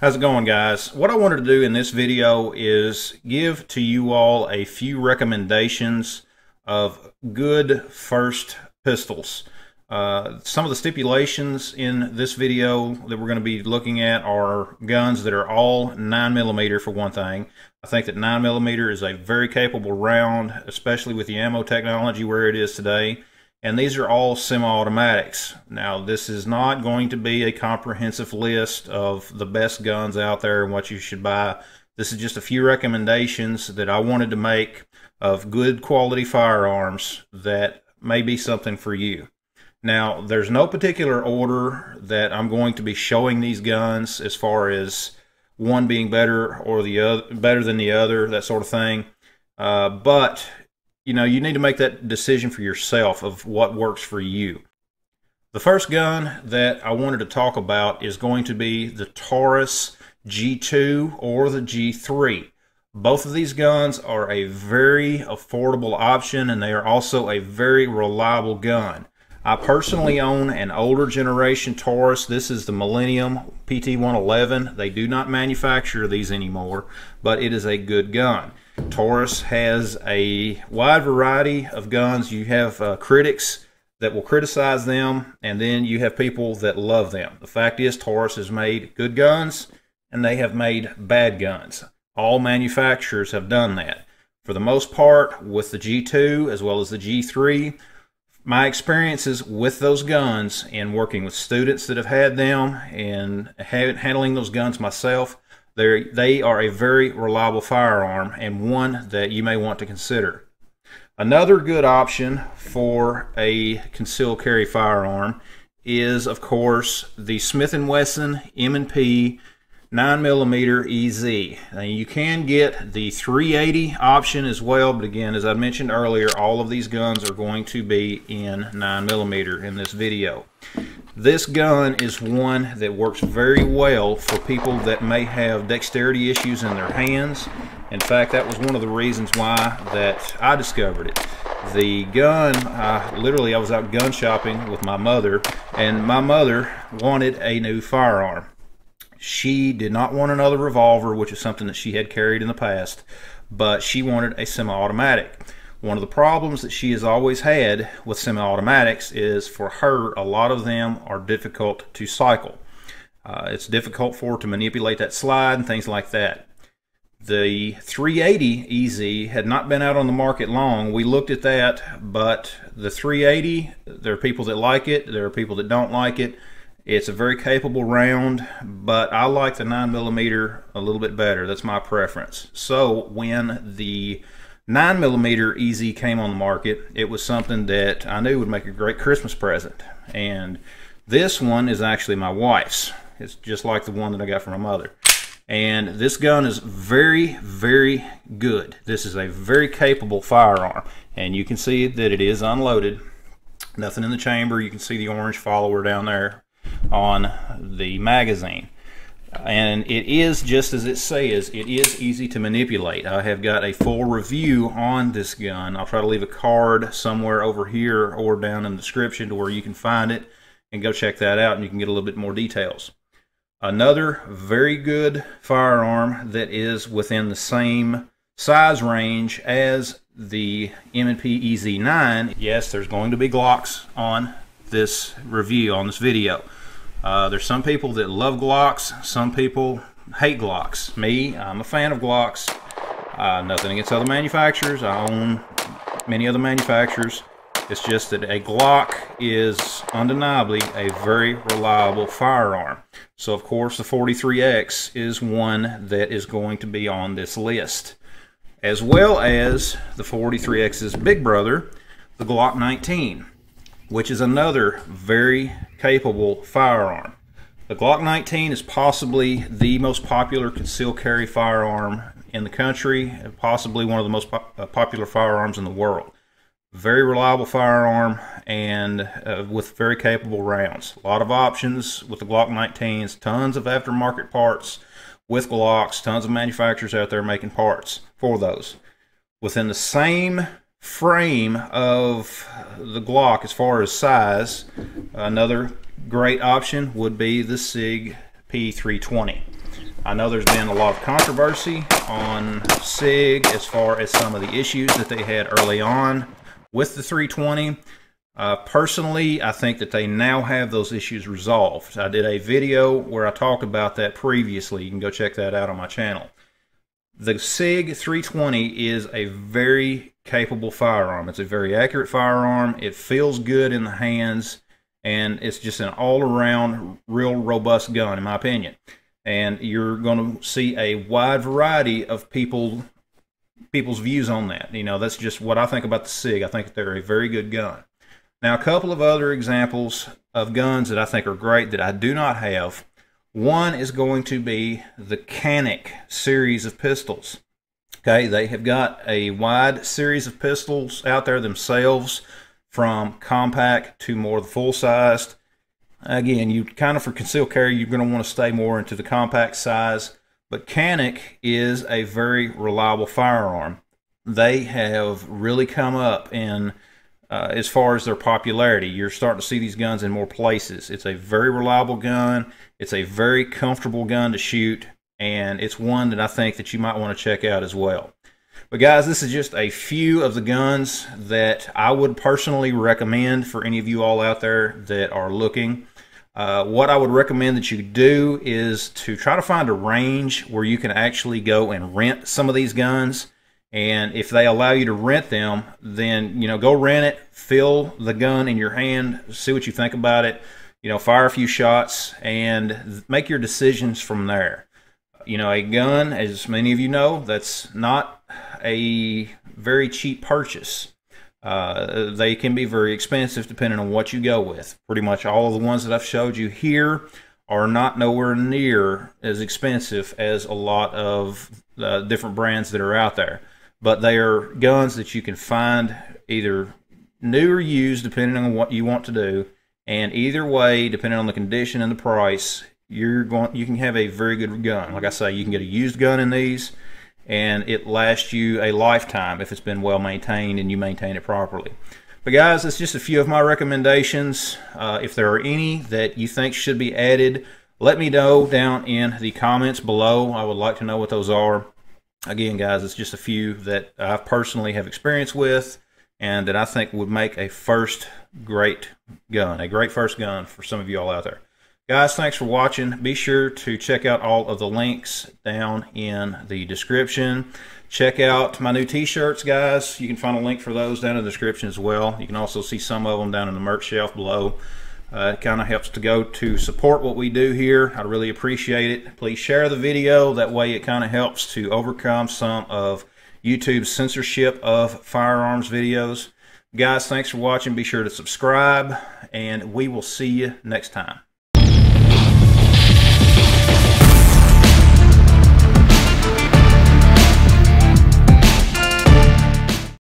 How's it going, guys? What I wanted to do in this video is give to you all a few recommendations of good first pistols. Some of the stipulations in this video that we're going to be looking at are guns that are all 9mm for one thing. I think that 9mm is a very capable round, especially with the ammo technology where it is today. And these are all semi-automatics. Now, this is not going to be a comprehensive list of the best guns out there and what you should buy. This is just a few recommendations that I wanted to make of good quality firearms that may be something for you. Now, there's no particular order that I'm going to be showing these guns as far as one being better or the other, better than the other, that sort of thing. But you know, you need to make that decision for yourself of what works for you. The first gun that I wanted to talk about is going to be the Taurus G2 or the G3. Both of these guns are a very affordable option, and they are also a very reliable gun. I personally own an older generation Taurus. This is the Millennium PT-111. They do not manufacture these anymore, but it is a good gun. Taurus has a wide variety of guns. You have critics that will criticize them, and then you have people that love them. The fact is, Taurus has made good guns, and they have made bad guns. All manufacturers have done that. For the most part, with the G2 as well as the G3, my experiences with those guns and working with students that have had them and handling those guns myself, they are a very reliable firearm and one that you may want to consider. Another good option for a concealed carry firearm is, of course, the Smith and Wesson M&P 9mm EZ. Now, you can get the 380 option as well, but again, as I mentioned earlier, all of these guns are going to be in 9mm in this video. This gun is one that works very well for people that may have dexterity issues in their hands. In fact, that was one of the reasons why that I discovered it. The gun, literally I was out gun shopping with my mother, and my mother wanted a new firearm. She did not want another revolver, which is something that she had carried in the past, but she wanted a semi-automatic. One of the problems that she has always had with semi-automatics is, for her, a lot of them are difficult to cycle. It's difficult for her to manipulate that slide and things like that. The 380 EZ had not been out on the market long. We looked at that, but the 380, there are people that like it, there are people that don't like it. It's a very capable round, but I like the 9mm a little bit better. That's my preference. So when the 9mm EZ came on the market, it was something that I knew would make a great Christmas present. And this one is actually my wife's. It's just like the one that I got from my mother. And this gun is very, very good. This is a very capable firearm. And you can see that it is unloaded. Nothing in the chamber. You can see the orange follower down there on the magazine. And it is, just as it says, it is easy to manipulate. I have got a full review on this gun. I'll try to leave a card somewhere over here or down in the description to where you can find it and go check that out, and you can get a little bit more details. Another very good firearm that is within the same size range as the M&P EZ9. Yes, there's going to be Glocks on this review, on this video. There's some people that love Glocks, some people hate Glocks. Me, I'm a fan of Glocks. Nothing against other manufacturers. I own many other manufacturers. It's just that a Glock is undeniably a very reliable firearm. So of course the 43X is one that is going to be on this list, as well as the 43X's big brother, the Glock 19. Which is another very capable firearm. The Glock 19 is possibly the most popular concealed carry firearm in the country, and possibly one of the most popular firearms in the world. Very reliable firearm, and with very capable rounds. A lot of options with the Glock 19s, tons of aftermarket parts with Glocks, tons of manufacturers out there making parts for those. Within the same frame of the Glock as far as size, another great option would be the Sig P320. I know there's been a lot of controversy on Sig as far as some of the issues that they had early on with the 320. Personally, I think that they now have those issues resolved. I did a video where I talked about that previously. You can go check that out on my channel. The Sig 320 is a very capable firearm. It's a very accurate firearm. It feels good in the hands, and it's just an all-around real robust gun in my opinion. And you're going to see a wide variety of people's views on that. You know, that's just what I think about the Sig. I think they're a very good gun. Now, a couple of other examples of guns that I think are great that I do not have. One is going to be the Canik series of pistols. Okay, they have got a wide series of pistols out there themselves, from compact to more the full-sized. Again, you kind of, for concealed carry, you're going to want to stay more into the compact size. But Canik is a very reliable firearm. They have really come up in as far as their popularity. You're starting to see these guns in more places. It's a very reliable gun. It's a very comfortable gun to shoot, and it's one that I think that you might want to check out as well. But guys, this is just a few of the guns that I would personally recommend for any of you all out there that are looking. What I would recommend that you do is to try to find a range where you can actually go and rent some of these guns. And if they allow you to rent them, then, you know, go rent it, feel the gun in your hand, see what you think about it, you know, fire a few shots, and make your decisions from there. You know, a gun, as many of you know, that's not a very cheap purchase. They can be very expensive depending on what you go with. Pretty much all of the ones that I've showed you here are not nowhere near as expensive as a lot of the different brands that are out there. But they are guns that you can find either new or used depending on what you want to do. And either way, depending on the condition and the price, you can have a very good gun. Like I say, you can get a used gun in these, and it lasts you a lifetime if it's been well maintained and you maintain it properly. But guys, that's just a few of my recommendations. If there are any that you think should be added, let me know down in the comments below. I would like to know what those are. Again, guys, it's just a few that I personally have experience with and that I think would make a great first gun for some of you all out there. Guys, thanks for watching. Be sure to check out all of the links down in the description. Check out my new t-shirts, guys. You can find a link for those down in the description as well. You can also see some of them down in the merch shelf below. It kind of helps to support what we do here. I really appreciate it. Please share the video. That way it kind of helps to overcome some of YouTube's censorship of firearms videos. Guys, thanks for watching. Be sure to subscribe, and we will see you next time.